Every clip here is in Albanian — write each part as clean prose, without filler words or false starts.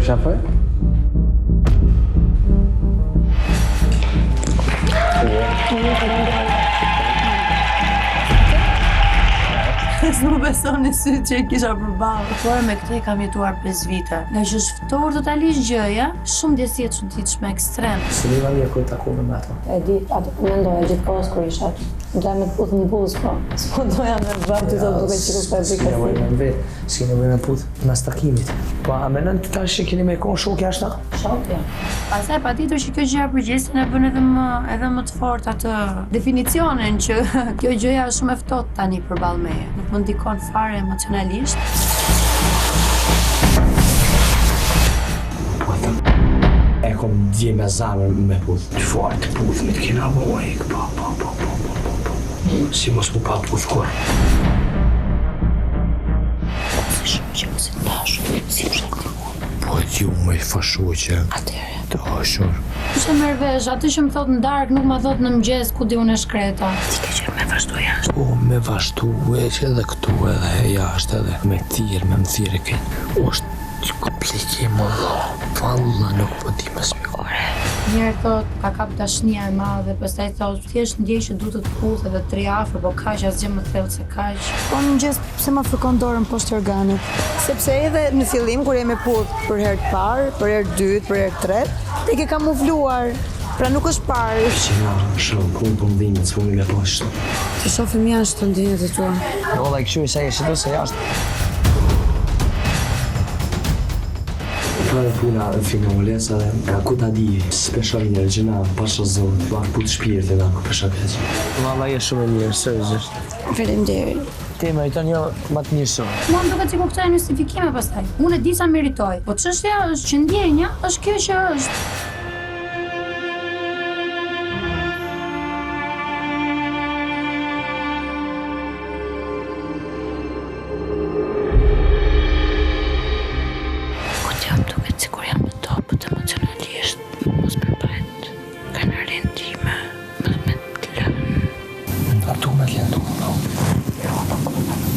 qafoj? S'mu beson në sytë që i kisha përballë. Por me këtë kam jetuar 5 vite. Nga që është ftohur totalisht gjëja, shumë ndjesi e çuditshme ekstrem. Si një valje kur takove me ato? E di, atë mendoja gjithkohës kur isha. Doja me të puth në buzë, po. S'po doja me bërë ty të duke që ku për Si nevoj me vetë, si nevoj me puth mas takimit. Po a menon të tash që keni me konë shokja ashta? Shokja. Pastaj patjetër që kjo gjëja përgjithësisht e bën edhe më të fortë atë definicionin që kjo gjëja është shumë e ftohtë tani përballë meje. Nuk më ndikon fare emocionalisht. E kom dje me zamër me puth. Qëfar të puthmit kena muaj, po. Si mos mu pa puth kur. Si shumë që më si të dashur, si më shaktimuar. Po t'ju me i fashu që Atëherë. të hoshur. Që merr vesh, atë që më thot në darkë nuk ma thot në mëngjes ku di unë e shkreta. Ti ke qenë me vazhdu jashtë. Po me vazhdu e që edhe këtu edhe jashtë edhe me thirë, me më thirë e këtë. është që komplikim o valla nuk po di me smikore. Njerë thot, ka kap dashnia e madhe, pastaj thot, thjesht ndjej që du të puth edhe të riafër, po kaq asgjë më thellë se kaq. Po në mëngjes pse ma fërkon dorën poshtë organit? Sepse edhe në fillim kur jemi puth për herë të parë, për herë të dytë, për herë të tretë, te ke kamufluar. Pra nuk është parë. Që nga shumë punë për mdhimit, së fumi me poshtë. Të shofim jashtë të ndjenjët e tua. Jo, dhe këshu i se jeshtë se jashtë. Pare puna finales edhe nga ku ta di special njerë që na pasha zonë, pa put shpirtin ako pesha pesha. Valla je shumë e mirë, seriozisht. Faleminderit. Ti meriton jo më të mirë shumë. Mua më duket sikur këto janë justifikime pastaj. Unë e di sa meritoj, po çështja është që ndjenja është kjo që është. Jam duket sikur jam në topët emocionalisht, mos përpajt, kanë rrëndime, me të lënë. A tu me të lëndu, po.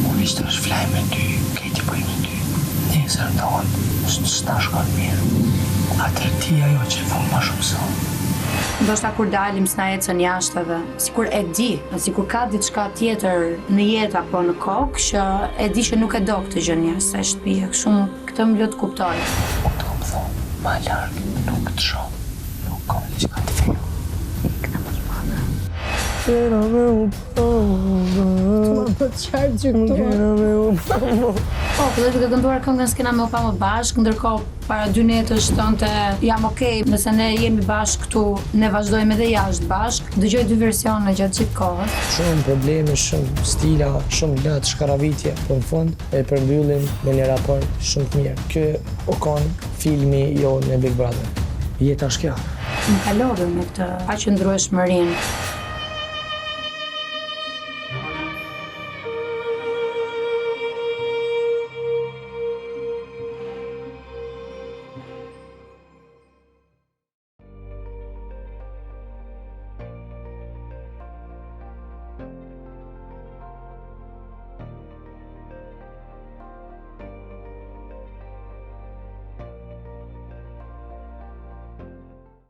Unë ishte është flaj me ty, këti bëj me ty. Nesër ndonë, s'ta shkon mirë. Atër ti ajo që thonë ma shumë sonë. Ndoshta kur dalim s'na ecën jashtë edhe, sikur e di, sikur ka diçka tjetër në jetë apo në kokë që e di që nuk e do këtë gjë jashtë e shtëpia, kështu këtë më lë të kuptoj. Unë të më thonë, ma largë, nuk të shumë, nuk kom një që ka të fiu. Këta më të madhe. Kena me u Ma po të qartë që këtu. Kena me u Po, dhe duke kënduar këngën s'kena me u pa më bashkë, ndërkohë para 2 netësh thonte jam okej, nëse ne jemi bashkë këtu, ne vazhdojmë edhe jashtë bashkë. Dëgjoj 2 versione gjatë gjithë kohës. Shumë probleme, shumë stila, shumë latë, shkaravitje, po në fund e përmbyllim me një raport shumë të mirë. Ky o konë filmi jo në Big Brother. Jeta është kjo. Më kalove me këtë paqëndrueshmërinë.